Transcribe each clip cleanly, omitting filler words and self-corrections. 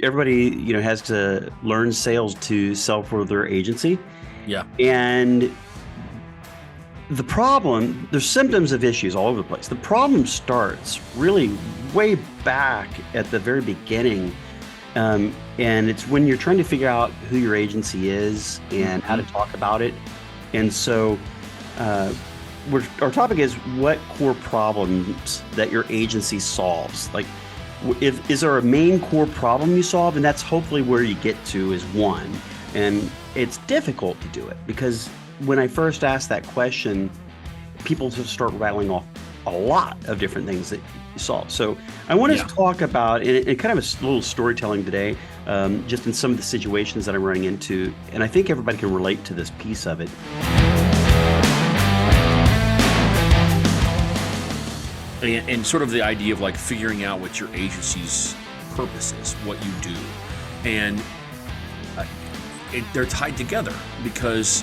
everybody, has to learn sales to sell for their agency. Yeah. And the problem, there's symptoms of issues all over the place. The problem starts really way back at the very beginning. And it's when you're trying to figure out who your agency is and how to talk about it. And so our topic is what core problems that your agency solves. Like, is there a main core problem you solve? And that's hopefully where you get to is one. And it's difficult to do it because when I first asked that question, people just start rattling off a lot of different things that you solve. So I want to talk about, and kind of a little storytelling today, just in some of the situations that I'm running into. And I think everybody can relate to this piece of it. And sort of the idea of like figuring out what your agency's purpose is, what you do. And they're tied together because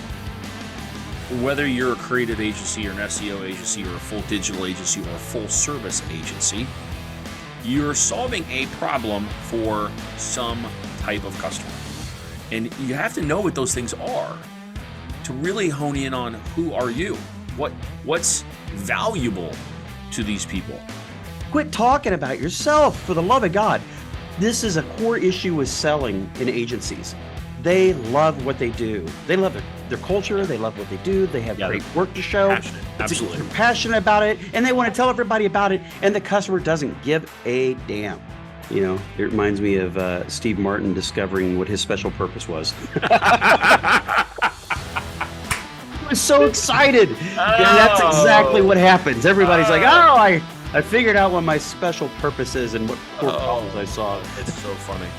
whether you're a creative agency or an SEO agency or a full digital agency or a full service agency, you're solving a problem for some type of customer. And you have to know what those things are to really hone in on who are you, what's valuable to these people. Quit talking about yourself, for the love of God. This is a core issue with selling in agencies. They love what they do. They love their culture. They love what they do. They have great work to show. Absolutely. They're passionate about it, and they want to tell everybody about it, and the customer doesn't give a damn. It reminds me of Steve Martin discovering what his special purpose was. I was so excited. And that's exactly what happens. Everybody's like, oh, I figured out what my special purpose is and what core problems I solve. It's so funny.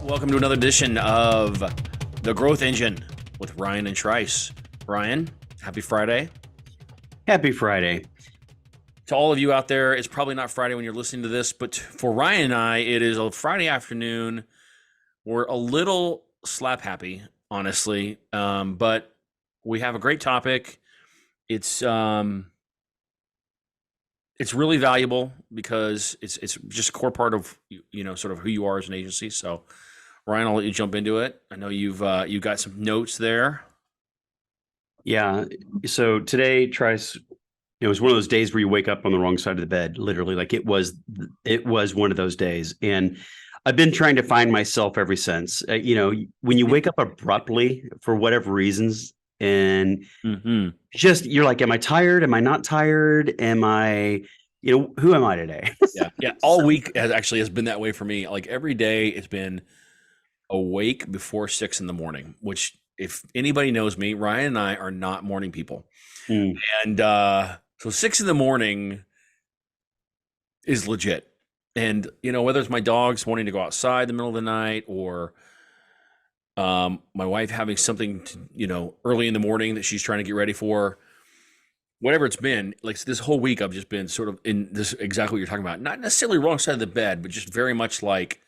Welcome to another edition of The Growth Engine with Ryan and Trice. Ryan, happy Friday. Happy Friday. To all of you out there, it's probably not Friday when you're listening to this, but for Ryan and I, it is a Friday afternoon. We're a little slap happy, honestly, but we have a great topic. It's really valuable because it's just a core part of sort of who you are as an agency. So, Ryan, I'll let you jump into it. I know you've got some notes there. Yeah. So today, Trice, it was one of those days where you wake up on the wrong side of the bed, literally. Like it was one of those days. And I've been trying to find myself ever since. When you wake up abruptly for whatever reasons, and just you're like, am I tired? Am I not tired? Am I, who am I today? Yeah. All week has been that way for me. Like every day, it's been awake before 6 a.m, which if anybody knows me, Ryan and I are not morning people. And so 6 a.m. is legit. And, whether it's my dogs wanting to go outside in the middle of the night or my wife having something to, early in the morning that she's trying to get ready for, whatever it's been, like this whole week, I've just been sort of in this exactly what you're talking about. Not necessarily wrong side of the bed, but just very much like,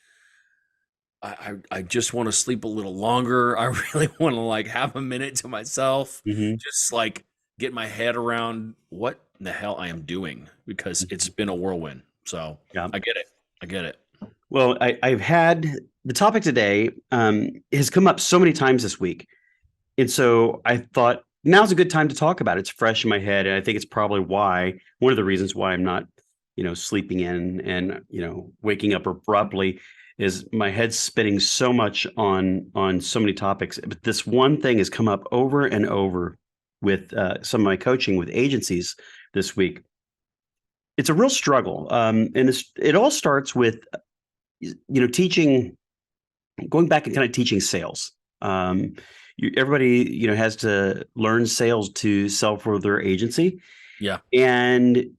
I just want to sleep a little longer. I really want to like have a minute to myself, just like get my head around what the hell I am doing because it's been a whirlwind. So yeah. I get it. Well, I've had the topic today has come up so many times this week. And so I thought now's a good time to talk about it. It's fresh in my head. And I think it's probably one of the reasons why I'm not, sleeping in and, waking up abruptly is my head's spinning so much on so many topics. But this one thing has come up over and over with some of my coaching with agencies this week. It's a real struggle. And it all starts with, teaching, going back and kind of teaching sales. Everybody, has to learn sales to sell for their agency. Yeah. And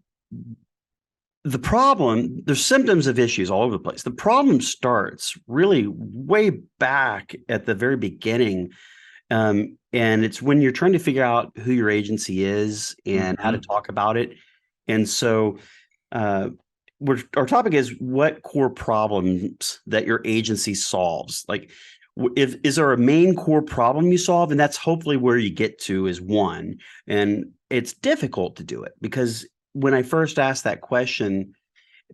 the problem, there's symptoms of issues all over the place. The problem starts really way back at the very beginning. And it's when you're trying to figure out who your agency is and how to talk about it. And so our topic is what core problems that your agency solves. Like, Is there a main core problem you solve? And that's hopefully where you get to is one. And it's difficult to do it because when I first asked that question,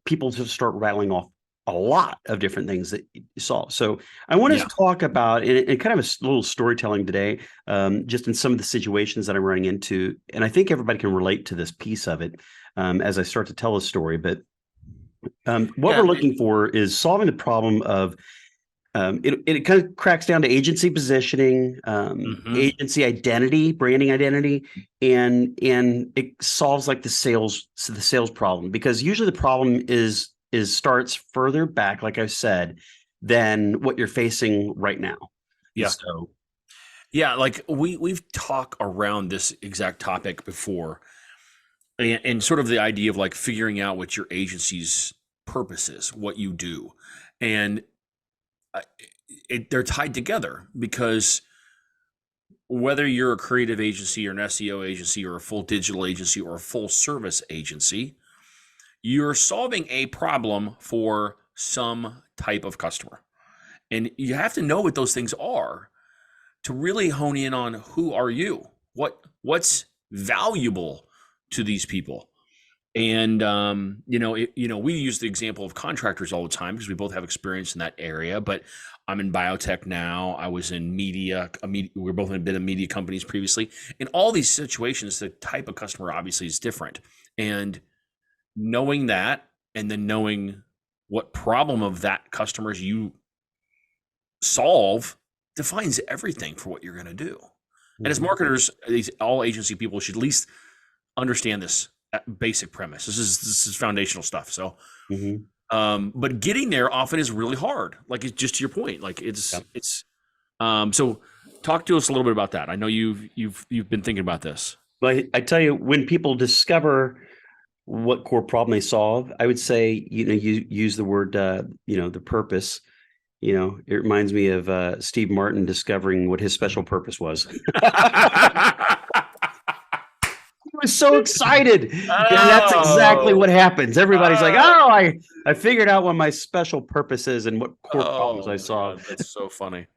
people just start rattling off a lot of different things that you solve. So I want Yeah. to talk about in kind of a little storytelling today, just in some of the situations that I'm running into. And I think everybody can relate to this piece of it as I start to tell a story. But what Yeah. we're looking for is solving the problem of it kind of cracks down to agency positioning, Mhm. agency identity, branding identity, and it solves like the sales problem because usually the problem is starts further back, like I said, than what you're facing right now. And Yeah. so, Yeah, like we've talked around this exact topic before, and sort of the idea of like figuring out what your agency's purpose is, what you do, and uh, they're tied together because whether you're a creative agency or an SEO agency or a full digital agency or a full service agency, you're solving a problem for some type of customer, and you have to know what those things are to really hone in on who are you, what's valuable to these people. And we use the example of contractors all the time because we both have experience in that area. But I'm in biotech now. I was in media. We're both in a bit of media companies previously. In all these situations, the type of customer obviously is different. And knowing that, and then knowing what problem of that customers you solve defines everything for what you're going to do. And as mhm, marketers, all agency people should at least understand this basic premise. This is foundational stuff. So, mhm, but getting there often is really hard. Like it's just to your point. Like yeah. it's. So, talk to us a little bit about that. I know you've been thinking about this. But I tell you, when people discover what core problem they solve, I would say, you use the word, the purpose. It reminds me of Steve Martin discovering what his special purpose was. He was so excited. And that's exactly Oh, what happens. Everybody's like, uh, oh, I figured out what my special purpose is and what core problems I oh solve. man, that's so funny.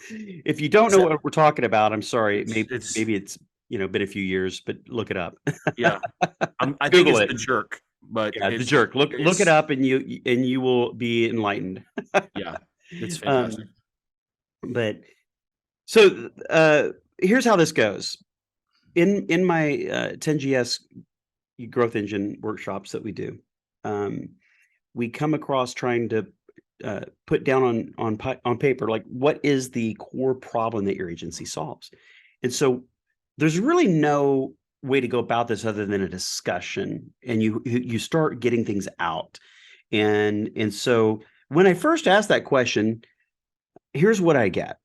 If you don't Is know that what we're talking about, I'm sorry. it's Maybe it's been a few years, but look it up. yeah. I think Google it's it. the jerk, but Yeah, the jerk. Look it it's up and you will be enlightened. yeah, it's fantastic. um, but so here's how this goes. In my 10GS growth engine workshops that we do, um, we come across trying to put down on paper like what is the core problem that your agency solves, and so there's really no way to go about this other than a discussion, and you start getting things out, and so when I first asked that question, here's what I get: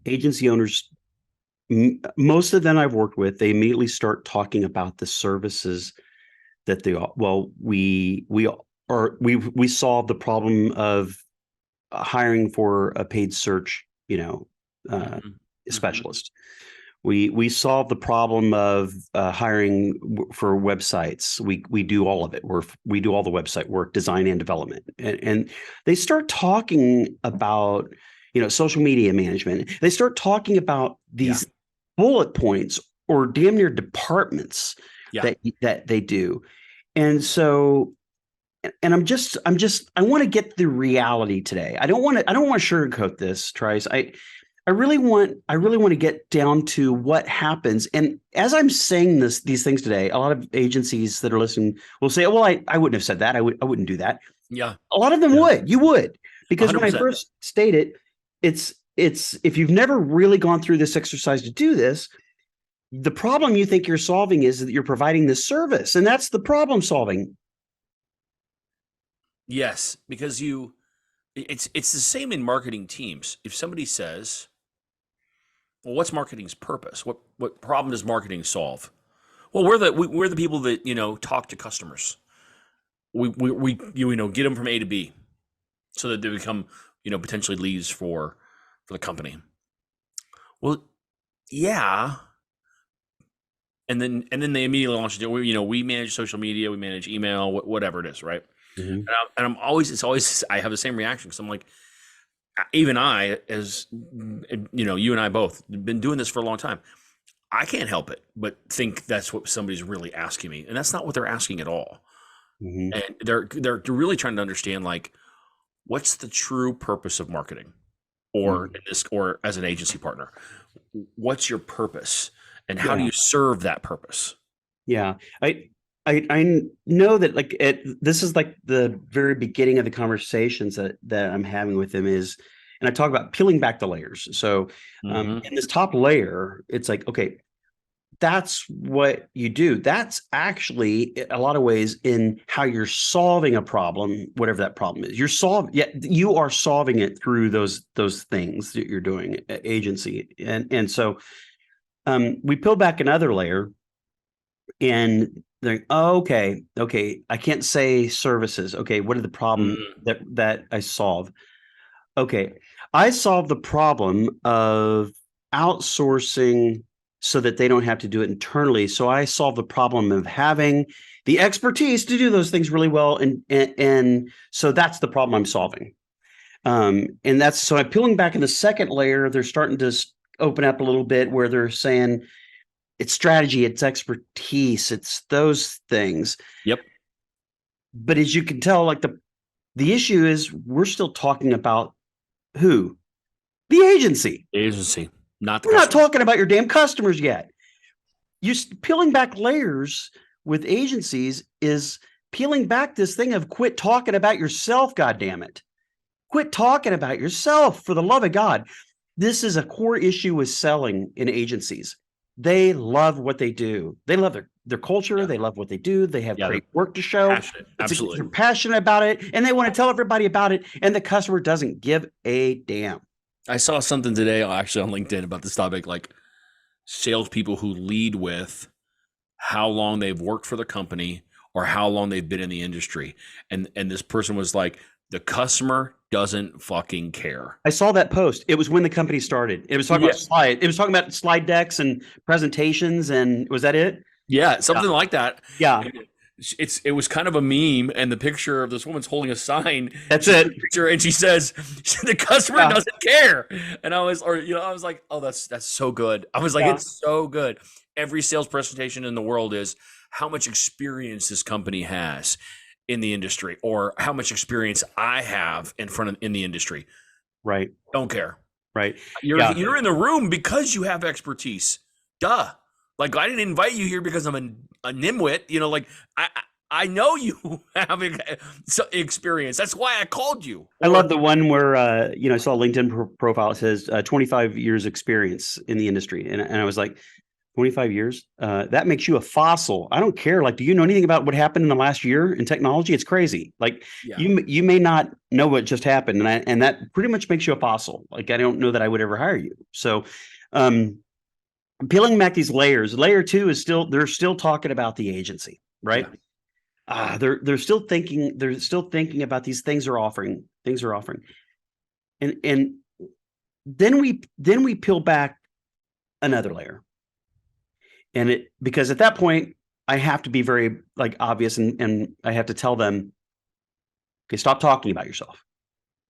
agency owners, most of them I've worked with, they immediately start talking about the services that they well we solve the problem of hiring for a paid search uh, Hmm. Hmm. specialist. We solve the problem of hiring for websites. We do all of it. We do all the website work, design and development, and they start talking about social media management. They start talking about Yeah, these bullet points or damn near departments yeah, that they do. And so, and I want to get the reality today. I don't want to sugarcoat this, Trice. I really want to get down to what happens. And as I'm saying these things today, a lot of agencies that are listening will say, well, I wouldn't have said that. I wouldn't do that. yeah, A lot of them yeah, would. You would. Because when I 100%. first stated, it's if you've never really gone through this exercise to do this, the problem you think you're solving is that you're providing this service. And that's the problem solving. Yes, because it's the same in marketing teams. If somebody says, "Well, what's marketing's purpose? What problem does marketing solve?" Well, we're the people that talk to customers. We get them from A to B so that they become potentially leads for the company. Well, yeah, and then they immediately launch it. We manage social media, we manage email, whatever it is, right? Mhm. And I'm always I have the same reaction because I'm like, even I, as you know, you and I both been doing this for a long time. I can't help it but think that's what somebody's really asking me, and that's not what they're asking at all. Mm-hmm. And they're really trying to understand, like, what's the true purpose of marketing, or Mm-hmm. in this, or as an agency partner, what's your purpose, and how do Yeah. you serve that purpose? Yeah. I know that like this is like the very beginning of the conversations that I'm having with them is, and I talk about peeling back the layers. So Mm-hmm. in this top layer, it's like, okay, that's what you do. That's actually a lot of ways in how you're solving a problem, whatever that problem is. Yeah, you are solving it through those things that you're doing, agency. And so we peel back another layer and they're oh, okay, I can't say services. Okay, what are the problem Mm-hmm. that I solve? Okay, I solve the problem of outsourcing so that they don't have to do it internally. So I solve the problem of having the expertise to do those things really well, and so that's the problem I'm solving. And that's so I'm peeling back in the second layer. They're starting to open up a little bit where they're saying it's strategy, it's expertise, it's those things. Yep. But as you can tell, like the issue is we're still talking about who? The agency. Agency, not the We're not customer. talking about your damn customers yet. You peeling back layers with agencies is peeling back this thing of quit talking about yourself, God damn it. Quit talking about yourself for the love of God. This is a core issue with selling in agencies. They love what they do. They love their culture. Yeah, They love what they do. They have yeah, they're great work to show. passionate. They're Absolutely. passionate about it and they want to tell everybody about it. And the customer doesn't give a damn. I saw something today, actually, on LinkedIn about this topic, like salespeople who lead with how long they've worked for the company or how long they've been in the industry. And this person was like, the customer doesn't fucking care. I saw that post. It was when the company started. It was talking Yeah. about slide. It was talking about slide decks and presentations. And was that it? Yeah, Yeah. something like that. Yeah. It was kind of a meme, and the picture of this woman's holding a sign. That's She took it. a picture and she says, "The customer Yeah. doesn't care." And I was, or I was like, "Oh, that's so good." I was like, Yeah. "It's so good." Every sales presentation in the world is how much experience this company has in the industry, or how much experience I have in the industry. Right. Don't care. Right. Yeah. You're in the room because you have expertise. Duh. Like, I didn't invite you here because I'm a nimwit. Like, I know you have experience. That's why I called you. I love the one where I saw a LinkedIn profile. It says 25 years experience in the industry, and I was like, 25 years? That makes you a fossil. I don't care. Like, do you know anything about what happened in the last year in technology? It's crazy. Like, Yeah. you may not know what just happened, and that pretty much makes you a fossil. Like, I don't know that I would ever hire you. So, peeling back these layers. Layer two is they're still talking about the agency, right? Yeah. They're still thinking about these things are offering and then we peel back another layer, and it because at that point I have to be very like obvious, and I have to tell them, okay, stop talking about yourself,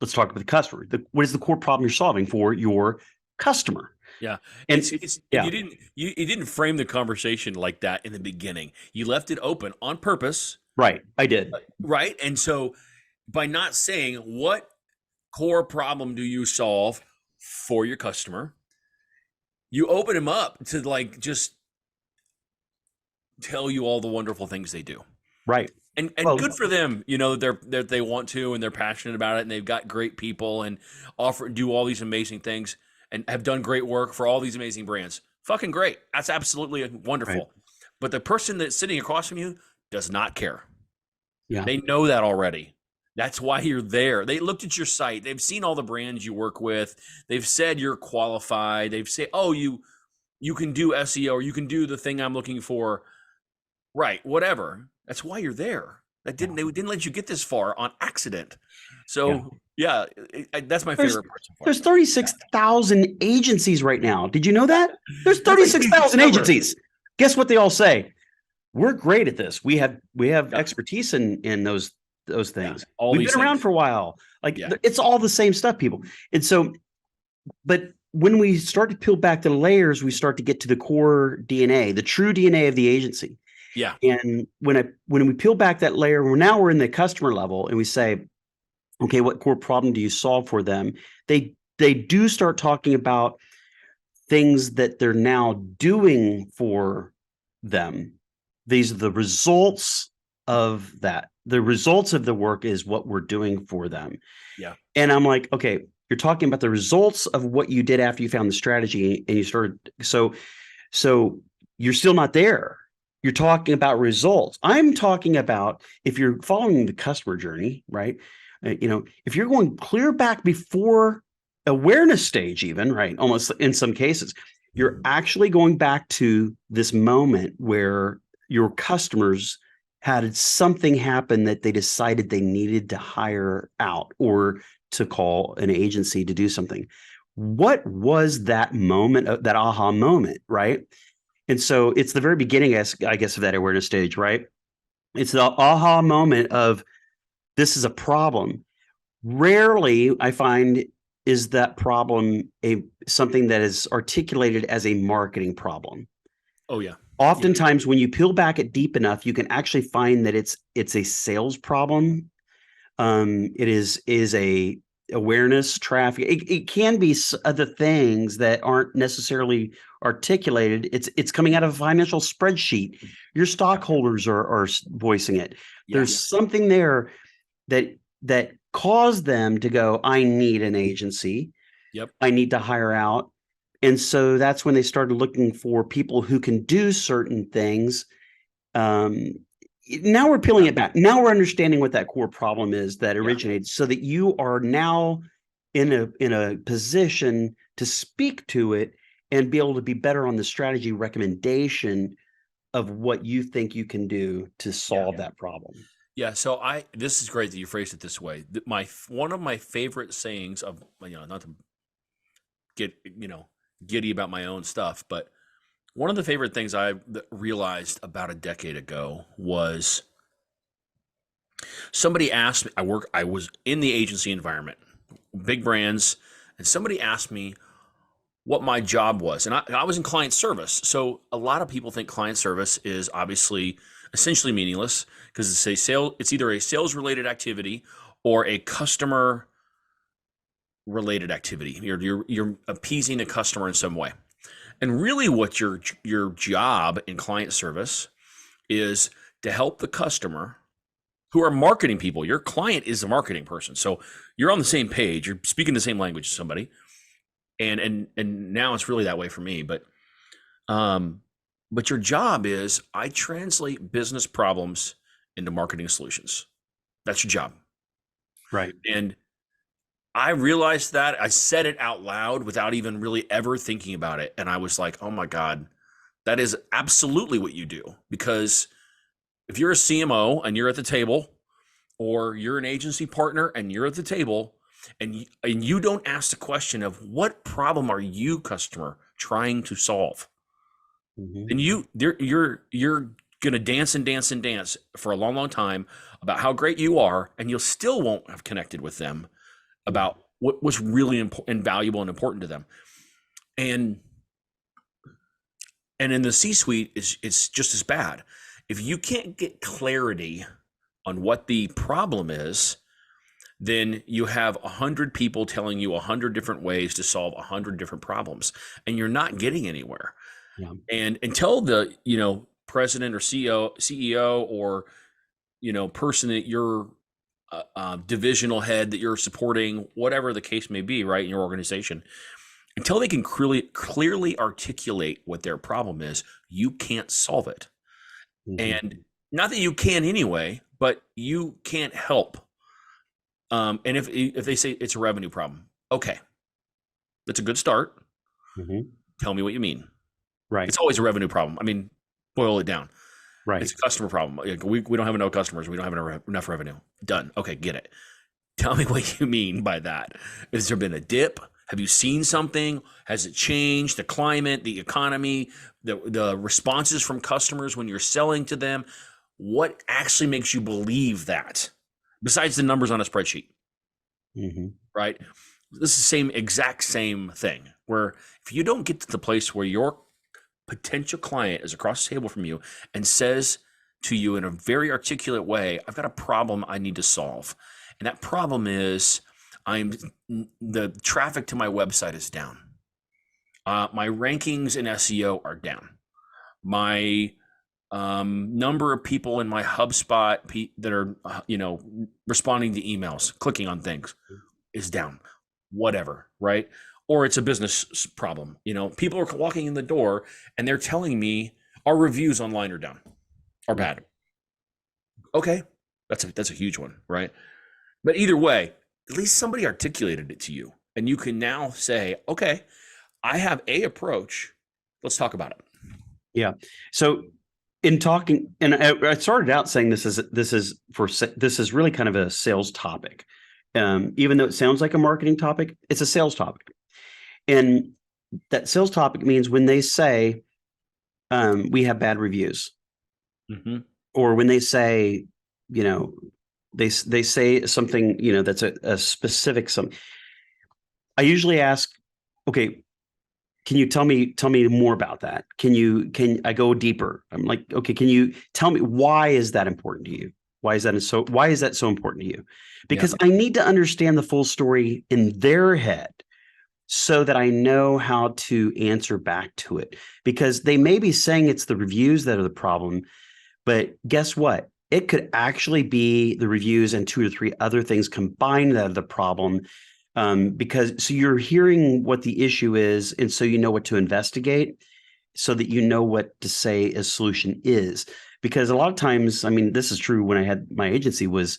let's talk about the customer. What is the core problem you're solving for your customer? Yeah. And It's yeah, you didn't frame the conversation like that in the beginning. You left it open on purpose, right, I did. right? And so, by not saying what core problem do you solve for your customer, you open them up to, like, just tell you all the wonderful things they do. Right. And Well, good for them. They want to, and they're passionate about it, and they've got great people and do all these amazing things and have done great work for all these amazing brands. Fucking great. That's absolutely wonderful. right. But the person that's sitting across from you does not care. Yeah. They know that already. That's why you're there. They looked at your site. They've seen all the brands you work with. They've said you're qualified. They've said, "Oh, you can do SEO, or you can do the thing I'm looking for." Right, whatever. That's why you're there. They didn't let you get this far on accident. So yeah, that's my favorite part so far. There's 36,000 agencies right now. Did you know that? There's That's a huge 36,000 number. agencies. Guess what they all say? We're great at this. We have expertise in those those Yeah. things. All We've these been around things. for a while. Like Yeah. it's all the same stuff, people. And so, but when we start to peel back the layers, we start to get to the core DNA, the true DNA of the agency. Yeah. And when we peel back that layer, we're in the customer level and we say, okay, what core problem do you solve for them? They do start talking about things that they're now doing for them. These are the results of that. The results of the work is what we're doing for them. Yeah. And I'm like, okay, you're talking about the results of what you did after you found the strategy and you started. So you're still not there. You're talking about results. I'm talking about if you're following the customer journey, right? If you're going clear back before awareness stage, even, right? Almost in some cases, you're actually going back to this moment where your customers had something happen that they decided they needed to hire out or to call an agency to do something. What was that moment, that aha moment, right? And so it's the very beginning, I guess, of that awareness stage, right? It's the aha moment of this is a problem. Rarely, I find, is that problem something that is articulated as a marketing problem. Oh yeah. Yeah. Oftentimes, when you peel back it deep enough, you can actually find that it's a sales problem. It is a awareness, traffic. It can be other things that aren't necessarily articulated. It's coming out of a financial spreadsheet. Your stockholders are voicing it. Yeah. There's something there that caused them to go, I need an agency. Yep. I need to hire out. And so that's when they started looking for people who can do certain things. Now we're peeling it back. Now we're understanding what that core problem is that originated, so that you are now in a position to speak to it and be able to be better on the strategy recommendation of what you think you can do to solve that problem. Yeah, so this is great that you phrased it this way. One of my favorite sayings of, not to get, giddy about my own stuff, but one of the favorite things I realized about a decade ago was somebody asked me, I was in the agency environment, big brands, and somebody asked me what my job was. And I was in client service. So a lot of people think client service is obviously essentially meaningless because it's either a sales related activity or a customer related activity. You're appeasing a customer in some way. And really what your job in client service is to help the customer, who are marketing people. Your client is a marketing person. So you're on the same page, you're speaking the same language as somebody. And now it's really that way for me. But your job is, I translate business problems into marketing solutions. That's your job. Right. And I realized that. I said it out loud without even really ever thinking about it. And I was like, oh my God, that is absolutely what you do. Because if you're a CMO and you're at the table, or you're an agency partner and you're at the table, and you don't ask the question of what problem are you, customer, trying to solve, and you're gonna dance and dance and dance for a long, long time about how great you are, and you'll still won't have connected with them about what was really important and valuable and important to them. And in the C-suite, it's just as bad. If you can't get clarity on what the problem is, then you have 100 people telling you 100 different ways to solve 100 different problems, and you're not getting anywhere. Yeah. And until the president or CEO or person that you're divisional head that you're supporting, whatever the case may be, right, in your organization, until they can clearly articulate what their problem is, you can't solve it. And not that you can anyway, but you can't help. And if they say it's a revenue problem, okay, that's a good start. Tell me what you mean. Right. It's always a revenue problem. I mean, boil it down. Right. It's a customer problem. We don't have enough customers. We don't have enough revenue. Done. Okay, get it. Tell me what you mean by that. Has there been a dip? Have you seen something? Has it changed? The climate, the economy, the responses from customers when you're selling to them? What actually makes you believe that? besides the numbers on a spreadsheet, Mm-hmm. right? This is the exact same thing, where if you don't get to the place where your potential client is across the table from you and says to you in a very articulate way, I've got a problem I need to solve. And that problem is the traffic to my website is down. My rankings in SEO are down. My number of people in my HubSpot that are, responding to emails, clicking on things is down, whatever, right? Or it's a business problem. People are walking in the door and they're telling me our reviews online are down, are bad. Okay, that's a huge one, right? But either way, at least somebody articulated it to you, and you can now say, okay, I have a approach. Let's talk about it. Yeah. So in talking, and I started out saying this is really kind of a sales topic. Even though it sounds like a marketing topic, it's a sales topic. And that sales topic means when they say, we have bad reviews, Mm-hmm. or when they say, they say something, that's a specific something. I usually ask, okay, can you tell me more about that? Can I go deeper? I'm like, okay, can you tell me, why is that important to you? Why is that so important to you? Because I need to understand the full story in their head so that I know how to answer back to it. Because they may be saying it's the reviews that are the problem, but guess what? It could actually be the reviews and 2 or 3 other things combined that are the problem. So you're hearing what the issue is, and so you know what to investigate, so that you know what to say a solution is. Because a lot of times, I mean, this is true when I had my agency, was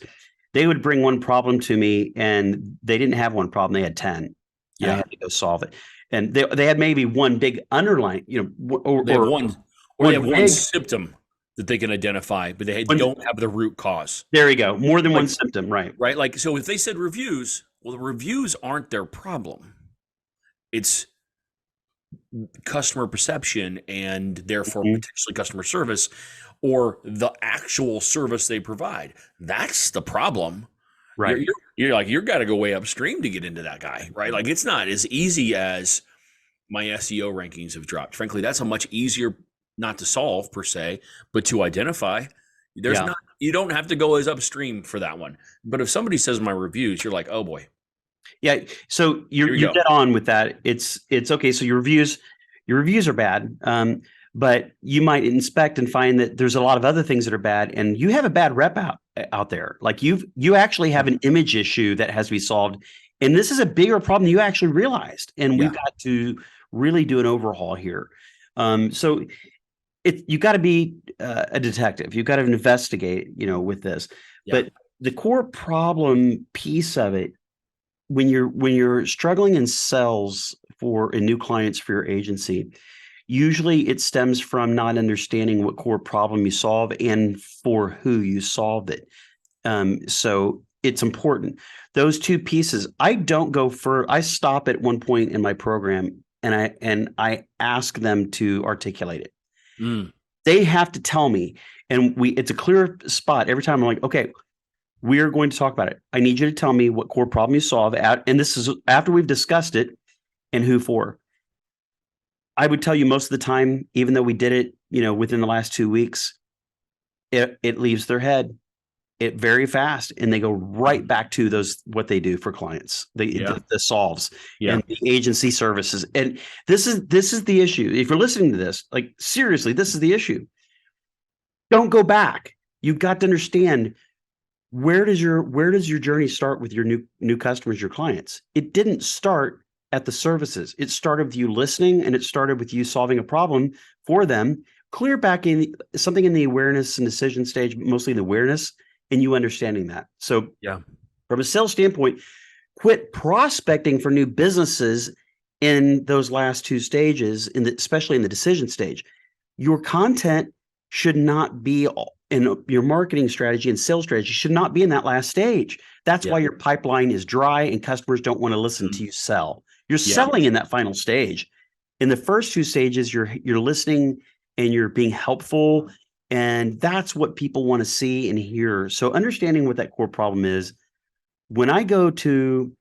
they would bring one problem to me and they didn't have one problem, they had 10. And I had to go solve it. And they had maybe one big underlying, they have one symptom that they can identify, but they don't have the root cause. There you go. More than one symptom, right? Right. Like, so if they said reviews, well, the reviews aren't their problem. It's customer perception and therefore potentially customer service, or the actual service they provide. That's the problem. Right. You're like, you've got to go way upstream to get into that guy, right? Like, it's not as easy as my SEO rankings have dropped. Frankly, that's a much easier, not to solve per se, but to identify. You don't have to go as upstream for that one. But if somebody says my reviews, you're like, oh boy. Yeah. So you're dead on with that. It's okay. So your reviews are bad. But you might inspect and find that there's a lot of other things that are bad, and you have a bad rep out there. Like you actually have an image issue that has to be solved. And this is a bigger problem than you actually realized. And we've got to really do an overhaul here. So you got to be a detective. You've got to investigate, with this. Yeah. But the core problem piece of it, when you're struggling in sales for new clients for your agency, usually it stems from not understanding what core problem you solve and for who you solve it. So it's important. Those two pieces, I don't go for. I stop at one point in my program and I ask them to articulate it. They have to tell me, and it's a clear spot every time. I'm like, okay, we're going to talk about it. I need you to tell me what core problem you solve and this is after we've discussed it and who for. I would tell you most of the time, even though we did it, within the last 2 weeks, it leaves their head very fast, and they go right back to what they do for clients, the solves and the agency services. And this is the issue. If you're listening to this, like, seriously, this is the issue. Don't go back. You've got to understand, where does your journey start with your new customers, your clients? It didn't start at the services. It started with you listening, and it started with you solving a problem for them. Clear back in something in the awareness and decision stage, mostly the awareness, and you understanding that. So from a sales standpoint, quit prospecting for new businesses in those last 2 stages, especially in the decision stage. Your content should not be in your marketing strategy and sales strategy should not be in that last stage. That's why your pipeline is dry and customers don't want to listen to you sell. You're selling in that final stage. In the first 2 stages, you're listening and you're being helpful And that's what people want to see and hear. So understanding what that core problem is, when I go to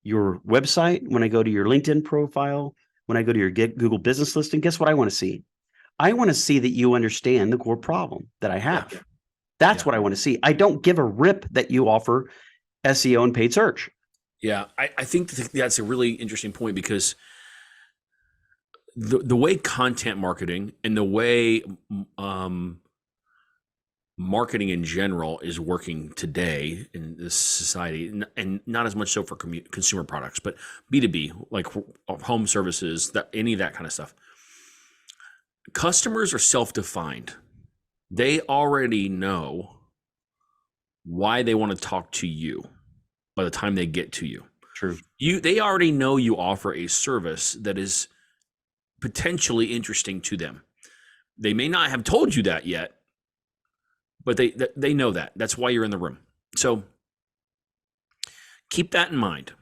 your website, when I go to your LinkedIn profile, when I go to your Google business listing, guess what I want to see? I want to see that you understand the core problem that I have. Yeah. That's what I want to see. I don't give a rip that you offer SEO and paid search. Yeah, I think that's a really interesting point, because the way content marketing and the way marketing in general is working today in this society, and not as much so for consumer products, but B2B, like home services, any of that kind of stuff. Customers are self-defined. They already know why they want to talk to you by the time they get to you. True. They already know you offer a service that is potentially interesting to them. They may not have told you that yet, but they know that. That's why you're in the room. So keep that in mind,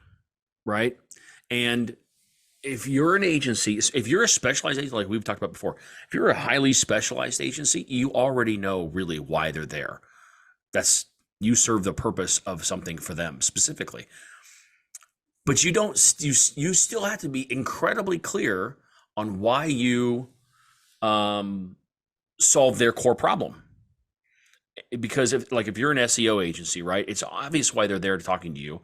right? And if you're an agency, if you're a specialized agency, like we've talked about before, if you're a highly specialized agency, you already know really why they're there. You serve the purpose of something for them specifically. But you still have to be incredibly clear on why you solve their core problem. Because if you're an SEO agency, right, it's obvious why they're there talking to you,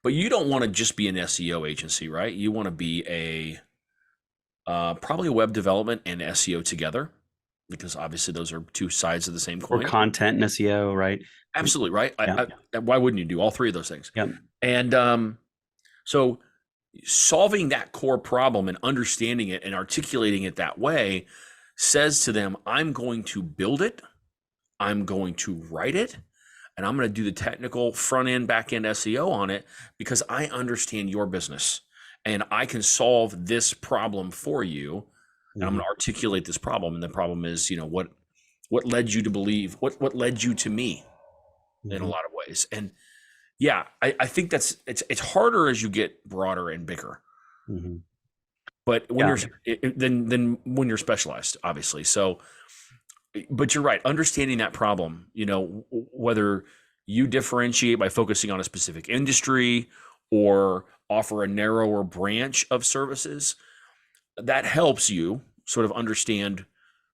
but you don't want to just be an SEO agency, right? You want to be probably a web development and SEO together, because obviously those are two sides of the same coin. Or content and SEO, right? Absolutely, right? Yeah. Why wouldn't you do all three of those things? Yep. And so solving that core problem and understanding it and articulating it that way says to them, I'm going to build it, I'm going to write it, and I'm going to do the technical front end, back end SEO on it, because I understand your business and I can solve this problem for you. And I'm going to articulate this problem. And the problem is, what led you to believe, what led you to me in a lot of ways. And yeah, I think it's harder as you get broader and bigger. But when you're when you're specialized, obviously. So, but you're right. Understanding that problem, whether you differentiate by focusing on a specific industry or offer a narrower branch of services, that helps you sort of understand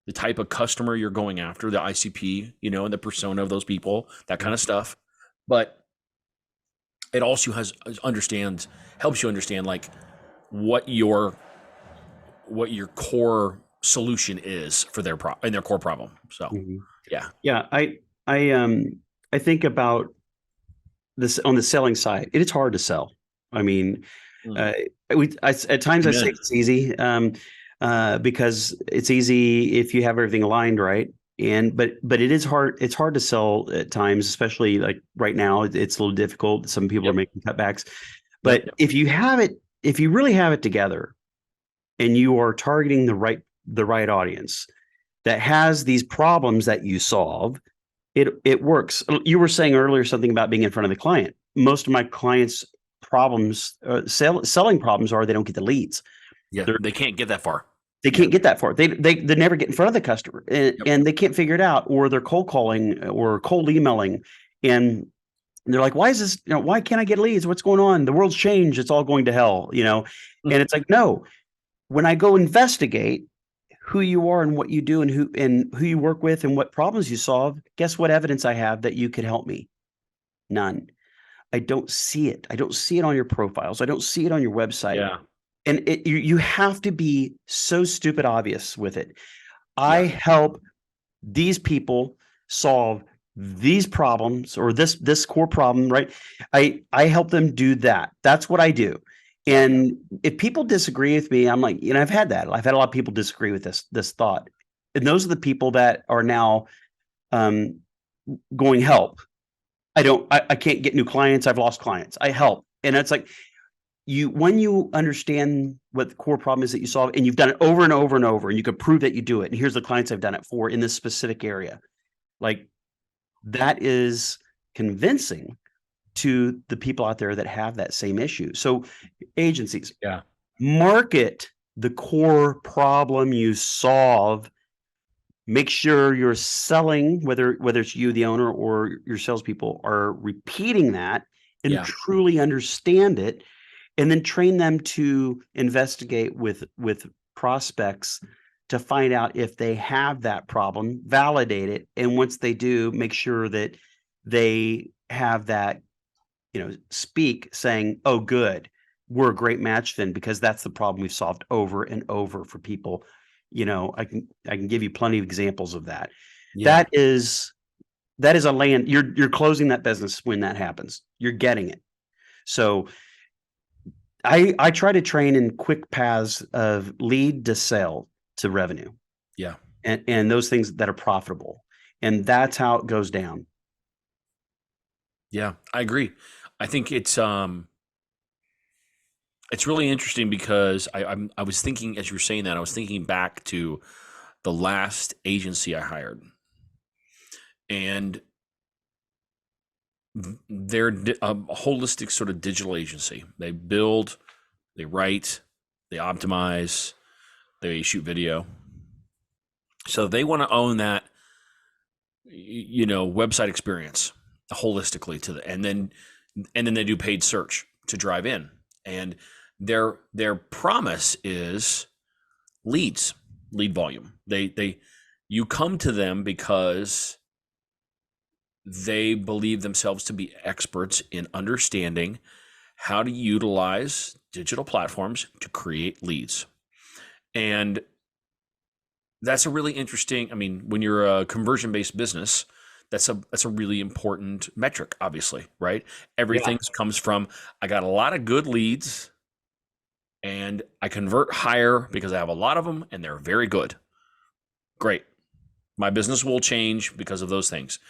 the type of customer you're going after, the ICP, and the persona of those people, that kind of stuff. But it also helps you understand like what your core solution is for their core problem. So yeah, I think about this on the selling side. It is hard to sell. I mean, at times I say it's easy because it's easy if you have everything aligned right. But it is hard. It's hard to sell at times, especially like right now. It's a little difficult. Some people are making cutbacks. But if you really have it together, and you are targeting the right audience that has these problems that you solve, it works. You were saying earlier something about being in front of the client. Most of my clients' problems, selling problems, are they don't get the leads. Yeah, they can't get that far. They can't get that far. They never get in front of the customer, and they can't figure it out, or they're cold calling or cold emailing, and they're like, "Why is this? Why can't I get leads? What's going on? The world's changed. It's all going to hell." And it's like, no. When I go investigate who you are and what you do and who you work with and what problems you solve, guess what evidence I have that you could help me? None. I don't see it. I don't see it on your profiles. I don't see it on your website. Yeah. And you have to be so stupid obvious with it. I help these people solve these problems, or this core problem, right? I help them do that. That's what I do. And if people disagree with me, I'm like, I've had that. I've had a lot of people disagree with this thought. And those are the people that are now going help. I can't get new clients. I've lost clients. I help. And it's like, when you understand what the core problem is that you solve, and you've done it over and over and over, and you can prove that you do it. And here's the clients I've done it for in this specific area. Like, that is convincing to the people out there that have that same issue. So agencies, market the core problem you solve Make sure you're selling, whether it's you, the owner, or your salespeople are repeating that and Yeah. truly understand it, and then train them to investigate with prospects to find out if they have that problem, validate it, and once they do, make sure that they have that, speak saying, "Oh, good, we're a great match then," because that's the problem we've solved over and over for people. I can give you plenty of examples of that. Yeah. That is a land. You're closing that business when that happens. You're getting it. So I try to train in quick paths of lead to sale to revenue, Yeah. and those things that are profitable, and that's how it goes down. Yeah. I agree. I think it's really interesting because I was thinking as you were saying that, I was thinking back to the last agency I hired, and they're a holistic sort of digital agency. They build, they write, they optimize, they shoot video. So they want to own that, website experience holistically and then they do paid search to drive in. And their promise is lead volume. You come to them because they believe themselves to be experts in understanding how to utilize digital platforms to create leads. And that's a really interesting, I mean, when you're a conversion-based business, that's a really important metric, obviously, right? Yeah. Everything comes from, I got a lot of good leads and I convert higher because I have a lot of them and they're very good. Great. My business will change because of those things.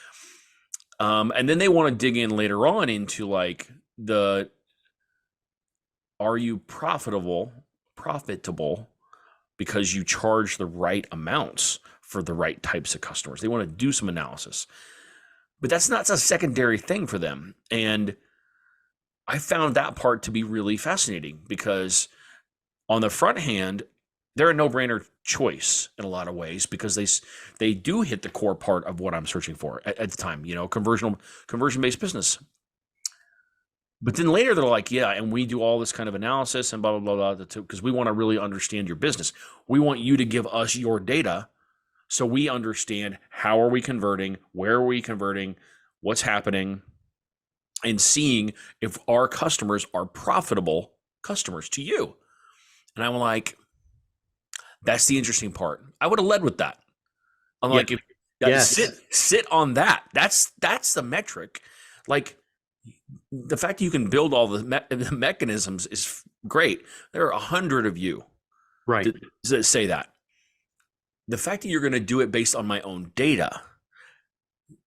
And then they want to dig in later on into like are you profitable because you charge the right amounts for the right types of customers. They want to do some analysis, but that's not a secondary thing for them. And I found that part to be really fascinating because on the front hand, they're a no-brainer choice in a lot of ways because they do hit the core part of what I'm searching for at the time, conversion-based business. But then later they're like, yeah, and we do all this kind of analysis and blah, blah, blah, blah, because we want to really understand your business. We want you to give us your data so we understand how are we converting, where are we converting, what's happening, and seeing if our customers are profitable customers to you. And I'm like, that's the interesting part. I would have led with that. I'm Yeah. like, if Yes. sit on that. That's the metric. Like the fact that you can build all the mechanisms is great. There are 100 of you Right. that say that. The fact that you're going to do it based on my own data.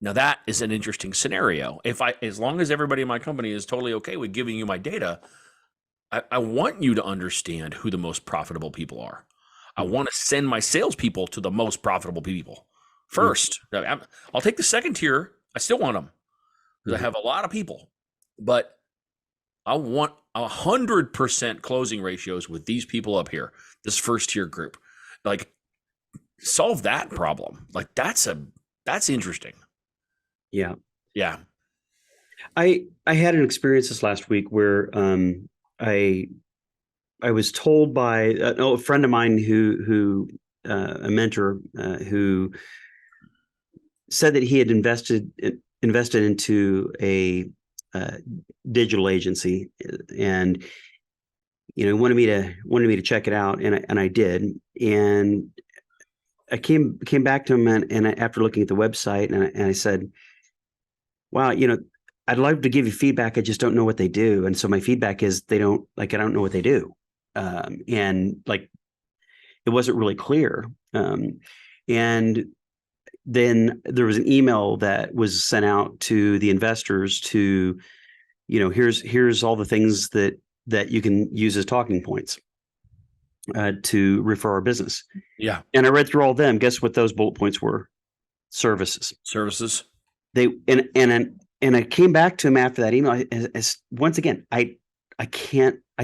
Now that is an interesting scenario. As long as everybody in my company is totally okay with giving you my data, I want you to understand who the most profitable people are. I want to send my salespeople to the most profitable people first. I'll take the second tier. I still want them because I have a lot of people, but I want 100% closing ratios with these people up here, this first tier group. Like, solve that problem. Like, that's interesting. Yeah. Yeah. I had an experience this last week where I was told by a friend of mine who a mentor who said that he had invested into a digital agency, and wanted me to check it out, and I did, and I came back to him, and after looking at the website, and I said, wow, I'd love to give you feedback. I just don't know what they do. And so my feedback is I don't know what they do. And like, it wasn't really clear. And then there was an email that was sent out to the investors to, here's all the things that you can use as talking points to refer our business. Yeah. And I read through all of them. Guess what those bullet points were? Services. They and I came back to him after that email. Once again, I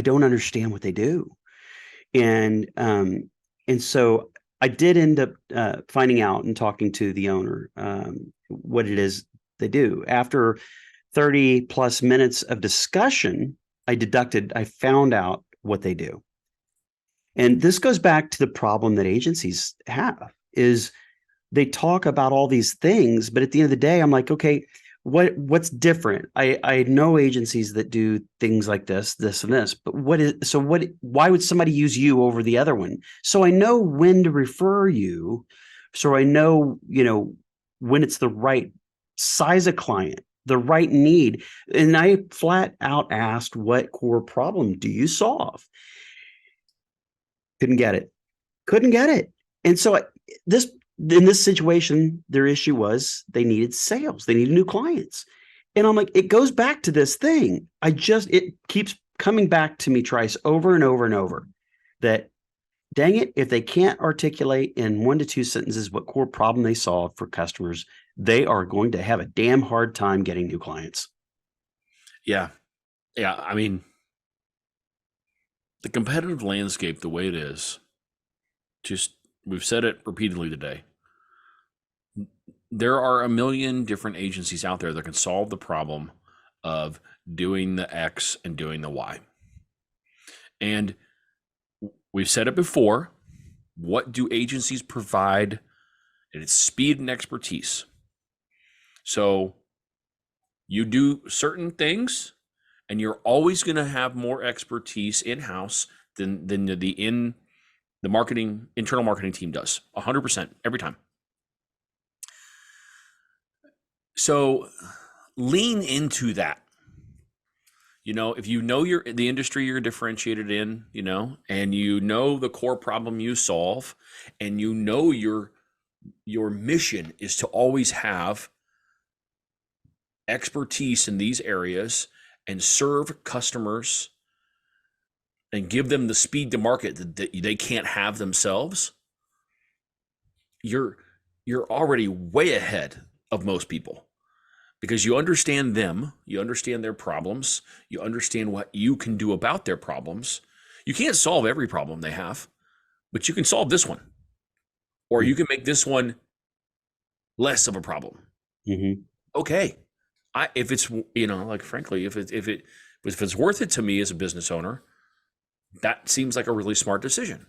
don't understand what they do, and so I did end up finding out and talking to the owner what it is they do. After 30 plus minutes of discussion, I found out what they do. And this goes back to the problem that agencies have is they talk about all these things, but at the end of the day, I'm like, okay, what's different? I know agencies that do things like this and this, but why would somebody use you over the other one? So I know when to refer you. So I know, when it's the right size of client, the right need. And I flat out asked, what core problem do you solve? Couldn't get it. Couldn't get it. And so this in this situation, their issue was they needed sales. They needed new clients. And I'm like, it goes back to this thing. It keeps coming back to me, Trice, over and over and over that dang it, if they can't articulate in 1 to 2 sentences what core problem they solve for customers, they are going to have a damn hard time getting new clients. Yeah. Yeah. I mean, the competitive landscape, the way it is, we've said it repeatedly today. There are a million different agencies out there that can solve the problem of doing the X and doing the Y. And we've said it before. What do agencies provide? It's speed and expertise. So you do certain things, and you're always going to have more expertise in-house than the internal marketing team does. 100% every time. So lean into that. If you know the industry you're differentiated in, and the core problem you solve, and your mission is to always have expertise in these areas and serve customers and give them the speed to market that they can't have themselves, you're already way ahead of most people because you understand them, you understand their problems, you understand what you can do about their problems. You can't solve every problem they have, but you can solve this one, or you can make this one less of a problem. Mm-hmm. Okay. If it's, frankly, if it's worth it to me as a business owner, that seems like a really smart decision.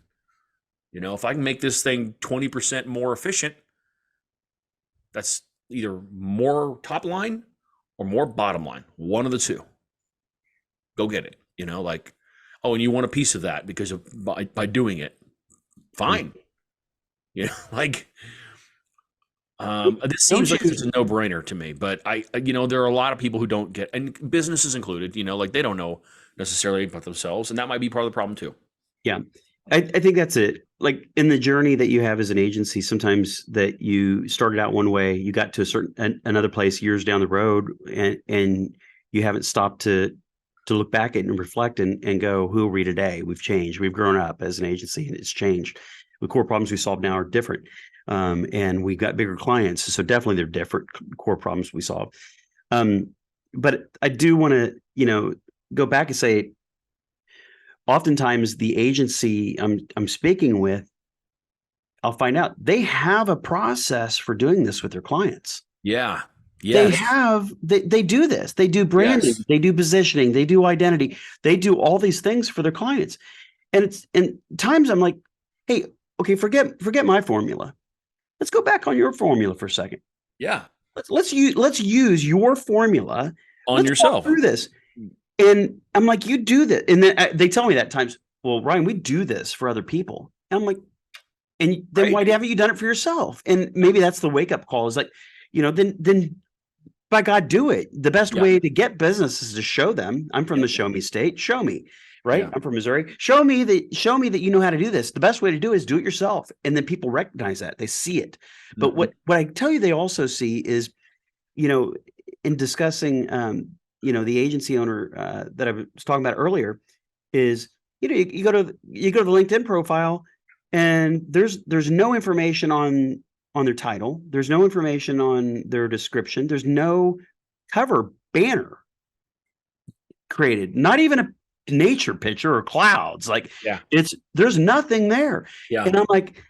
If I can make this thing 20% more efficient, that's either more top line or more bottom line, one of the two. Go get it. And you want a piece of that because by doing it, fine. Mm-hmm. This seems like it's a no-brainer to me, but there are a lot of people who don't get, and businesses included, they don't know necessarily about themselves, and that might be part of the problem too. Yeah. I think that's it. Like in the journey that you have as an agency, sometimes that you started out one way, you got to another place years down the road, and you haven't stopped to look back at it and reflect and go, who are we today? We've changed. We've grown up as an agency, and it's changed. The core problems we solve now are different, and we've got bigger clients. So definitely, they're different core problems we solve. But I do want to, go back and say, oftentimes the agency I'm speaking with, I'll find out they have a process for doing this with their clients. Yeah. Yes. They do this. They do branding, yes. They do positioning, they do identity, they do all these things for their clients. And times I'm like, hey, okay, forget my formula. Let's go back on your formula for a second. Yeah. Let's use your formula on yourself. Walk through this. And I'm like, you do that. And then they tell me that times, well, Ryan, we do this for other people. And I'm like, and then why haven't you done it for yourself? And maybe that's the wake up call is like, then by God, do it. The best way to get business is to show them. I'm from the show me state. Show me, right? Yeah. I'm from Missouri. Show me that you know how to do this. The best way to do it is do it yourself. And then people recognize that. They see it. But what I tell you they also see is, in discussing the agency owner that I was talking about earlier is, you go to the LinkedIn profile and there's no information on their title. There's no information on their description. There's no cover banner created, not even a nature picture or clouds. There's nothing there. Yeah. And I'm like,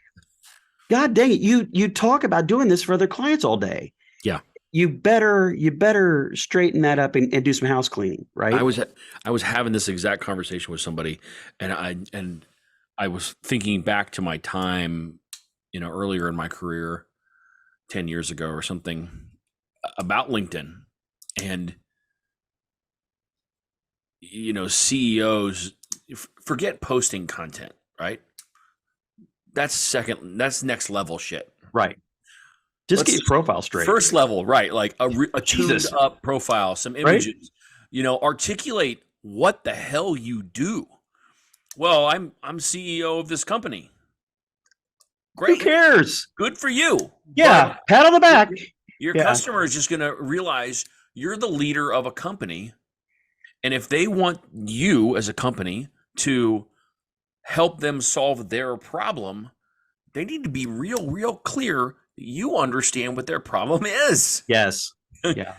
God dang it, you talk about doing this for other clients all day. Yeah. You better straighten that up and do some house cleaning, right? I was having this exact conversation with somebody, and I was thinking back to my time, earlier in my career, 10 years ago or something, about LinkedIn. And CEOs forget posting content, right? That's next level shit. Right. Just get your profile straight. First level, right? Like a tuned Jesus. up profile, some images. Right? Articulate what the hell you do. Well, I'm CEO of this company. Great. Who cares? Good for you. Yeah, pat on the back. Your customer is just going to realize you're the leader of a company, and if they want you as a company to help them solve their problem, they need to be real clear that you understand what their problem is. Yes. Yeah.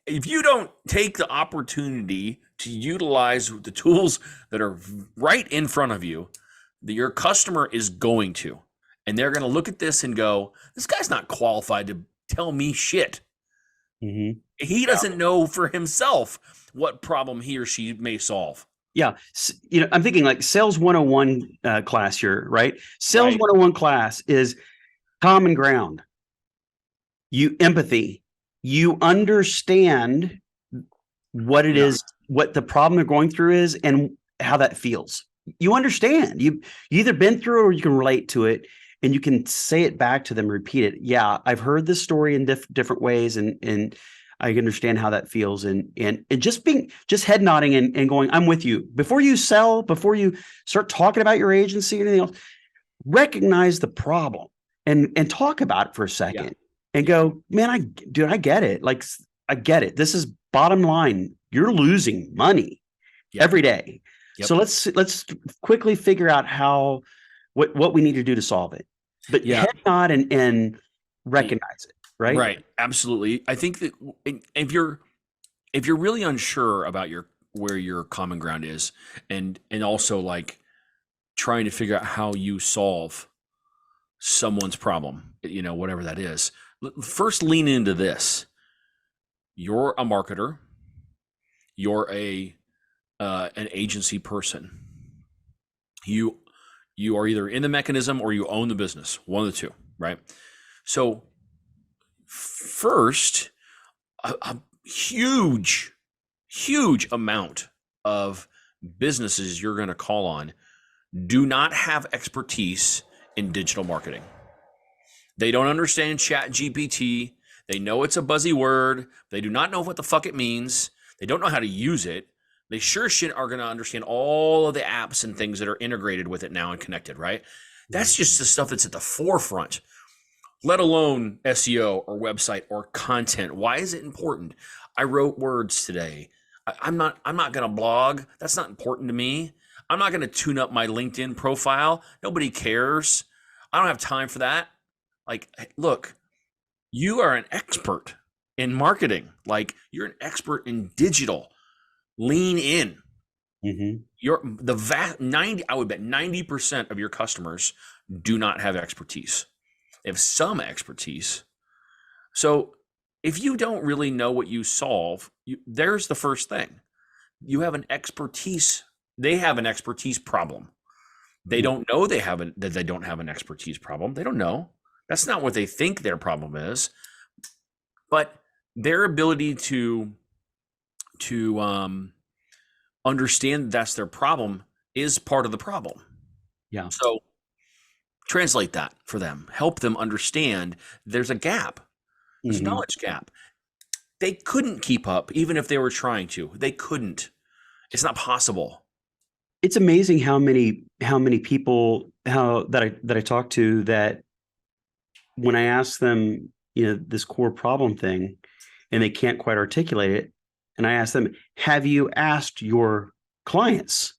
If you don't take the opportunity to utilize the tools that are right in front of you, your customer is going to. And they're going to look at this and go, this guy's not qualified to tell me shit. Mm-hmm. He doesn't know for himself what problem he or she may solve. Yeah. I'm thinking like Sales 101 class here, right? Sales 101 class is common ground. Empathy. You understand what it is, what the problem they're going through is, and how that feels. You understand. You either been through it or you can relate to it, and you can say it back to them, repeat it. Yeah, I've heard this story in different ways, and I understand how that feels. And just head nodding and going, I'm with you. Before you sell, before you start talking about your agency or anything else, recognize the problem and talk about it for a second and go, man, I get it. Like, I get it. This is bottom line. You're losing money every day. Yep. So let's quickly figure out what we need to do to solve it. But head nod and recognize it, right? Right. Absolutely. I think that if you're really unsure about where your common ground is, and also like trying to figure out how you solve someone's problem, whatever that is, first lean into this. You're a marketer. You're an agency person. You are either in the mechanism or you own the business, one of the two, right? So first, a huge amount of businesses you're going to call on do not have expertise in digital marketing. They don't understand Chat GPT. They know it's a buzzy word. They do not know what the fuck it means. They don't know how to use it. They sure shit are going to understand all of the apps and things that are integrated with it now and connected, right? That's just the stuff that's at the forefront, let alone SEO or website or content. Why is it important? I wrote words today. I'm not going to blog. That's not important to me. I'm not going to tune up my LinkedIn profile. Nobody cares. I don't have time for that. Like, look, you are an expert in marketing. Like, you're an expert in digital. Lean in. Mm-hmm. I would bet 90% of your customers do not have expertise. They have some expertise. So if you don't really know what you solve, there's the first thing. You have an expertise. They have an expertise problem. They don't know that they don't have an expertise problem. They don't know. That's not what they think their problem is. But their ability to understand that's their problem is part of the problem. Yeah. So translate that for them. Help them understand there's a gap. There's a knowledge gap. They couldn't keep up even if they were trying to. They couldn't. It's not possible. It's amazing how many people that I talk to, that when I ask them, this core problem thing, and they can't quite articulate it, and I ask them, have you asked your clients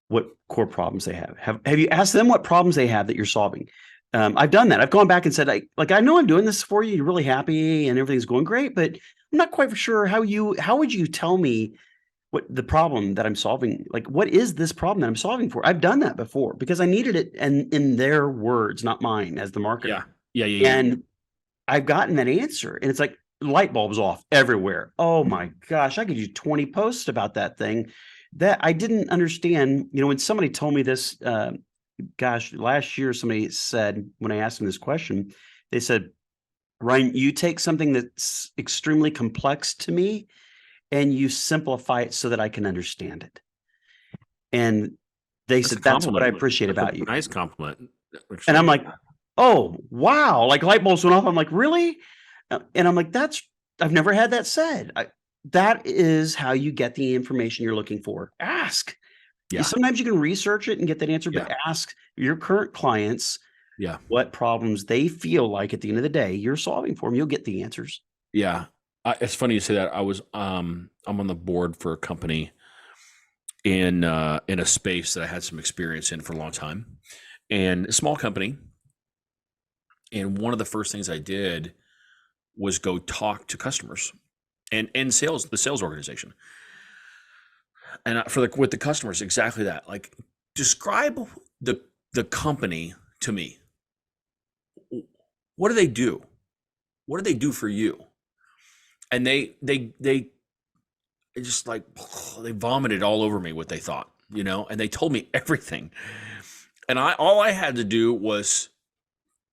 what core problems they have? Have you asked them what problems they have that you're solving? I've done that. I've gone back and said, I know I'm doing this for you. You're really happy and everything's going great, but I'm not quite sure how would you tell me what the problem that I'm solving, like, what is this problem that I'm solving for? I've done that before because I needed it and in their words, not mine as the marketer. Yeah. Yeah. Yeah. Yeah. And I've gotten that answer and it's like light bulbs off everywhere. Oh my gosh, I could do 20 posts about that thing that I didn't understand. You know, when somebody told me this, gosh, last year, somebody said, when I asked them this question, they said, Ryan, you take something that's extremely complex to me and you simplify it so that I can understand it. And they That's a said, that's what I compliment. appreciate That's about a you. nice compliment. And I'm like, oh, wow. Like light bulbs went off. I'm like, really? And I'm like, I've never had that said. That is how you get the information you're looking for. Ask. Yeah. Sometimes you can research it and get that answer, Yeah. but ask your current clients Yeah. what problems they feel like at the end of the day you're solving for them. You'll get the answers. Yeah. It's funny you say that. I'm on the board for a company in a space that I had some experience in for a long time, and a small company. And one of the first things I did was go talk to customers and the sales organization. And with the customers, exactly that. Like, describe the company to me. What do they do? What do they do for you? And they just like, they vomited all over me what they thought, and they told me everything. And all I had to do was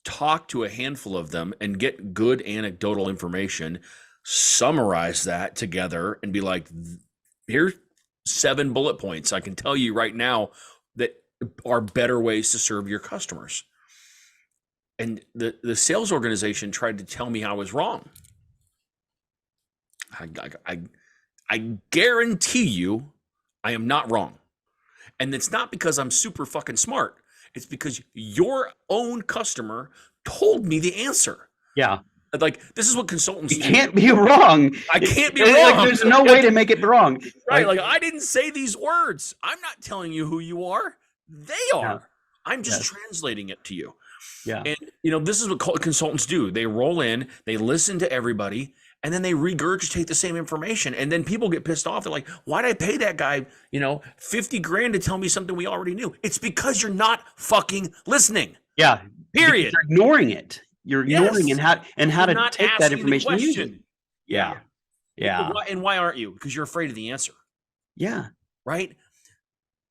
talk to a handful of them and get good anecdotal information, summarize that together and be like, here's 7 bullet points I can tell you right now that are better ways to serve your customers. And the sales organization tried to tell me I was wrong. I guarantee you I am not wrong. And it's not because I'm super fucking smart. It's because your own customer told me the answer. Yeah. Like, this is what consultants do. You can't be wrong. I can't be wrong. Like, there's no way to make it wrong. Right. Like, I didn't say these words. I'm not telling you who you are. They are. Yeah. I'm just translating it to you. Yeah. And, this is what consultants do. They roll in, they listen to everybody, and then they regurgitate the same information. And then people get pissed off. They're like, why'd I pay that guy, $50,000 to tell me something we already knew? It's because you're not fucking listening. Yeah. Period. You're ignoring it. You're ignoring how to take that information and use it. Yeah. Yeah. And why aren't you? Because you're afraid of the answer. Yeah. Right?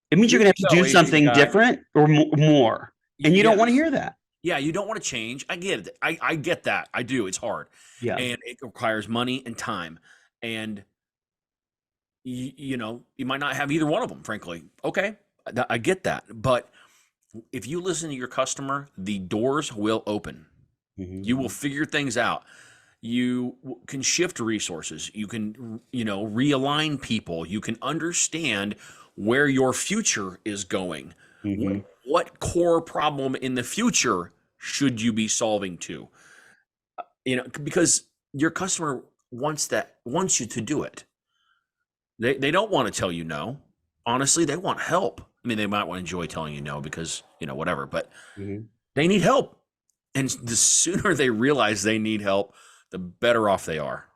It means you're going to have to do something different or more. And you don't want to hear that. Yeah, you don't want to change. I get it. I get that. I do. It's hard. Yeah. And it requires money and time. And, you might not have either one of them, frankly. Okay, I get that. But if you listen to your customer, the doors will open. Mm-hmm. You will figure things out. You can shift resources. You can, realign people. You can understand where your future is going. Mm-hmm. What core problem in the future should you be solving to? Because your customer wants you to do it. They don't want to tell you no. Honestly, they want help. I mean, they might want to enjoy telling you no because, whatever, but they need help. And the sooner they realize they need help, the better off they are.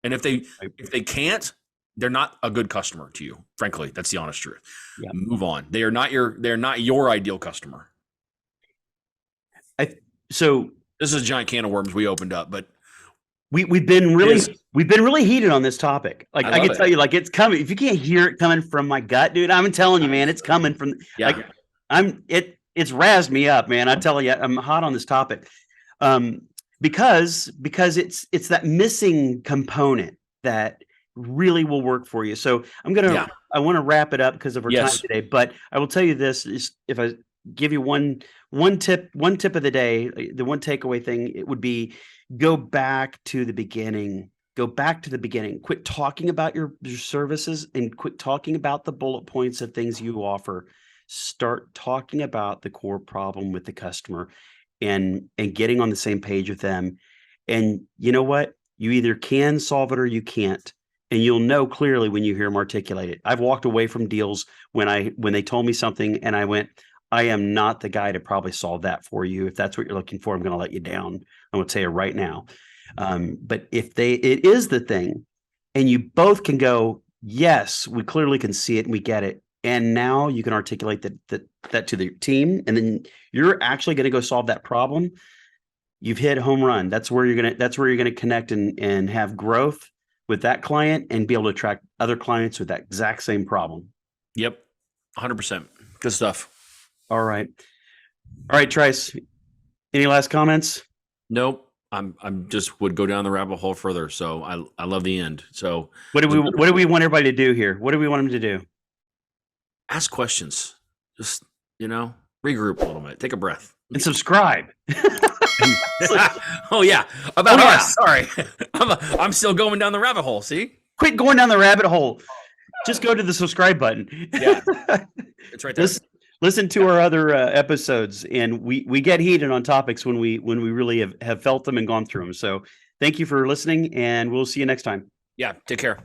And if they can't, they're not a good customer to you. Frankly, that's the honest truth. Yeah. Move on. They're not your ideal customer. So this is a giant can of worms we opened up, but we've been really heated on this topic. Like, I can tell you, like, it's coming. If you can't hear it coming from my gut, dude, I'm telling you, man, it's coming from. Yeah. Like, it's razzed me up, man. I tell you, I'm hot on this topic, because it's that missing component that really will work for you. So I want to wrap it up because of our time today, but I will tell you this is, if I give you one tip of the day, the one takeaway thing, it would be go back to the beginning. Quit talking about your services and quit talking about the bullet points of things you offer. Start talking about the core problem with the customer and getting on the same page with them. And you know what? You either can solve it or you can't. And you'll know clearly when you hear them articulate it. I've walked away from deals when they told me something and I went, I am not the guy to probably solve that for you. If that's what you're looking for, I'm going to let you down. I'm going to tell you right now. But if it is the thing and you both can go, yes, we clearly can see it and we get it. And now you can articulate that to the team, and then you're actually going to go solve that problem. You've hit home run. That's where you're gonna connect and have growth with that client and be able to attract other clients with that exact same problem. Yep. 100%. Good stuff. All right. All right, Trice. Any last comments? Nope. I'm just would go down the rabbit hole further. So I love the end. So What do we want everybody to do here? What do we want them to do? ask questions. Just, regroup a little bit. Take a breath. And subscribe. Oh yeah. About us. Sorry. I'm still going down the rabbit hole. See? Quit going down the rabbit hole. Just go to the subscribe button. Yeah. It's right there. Listen to our other episodes, and we get heated on topics when we really have felt them and gone through them. So thank you for listening, and we'll see you next time. Yeah. Take care.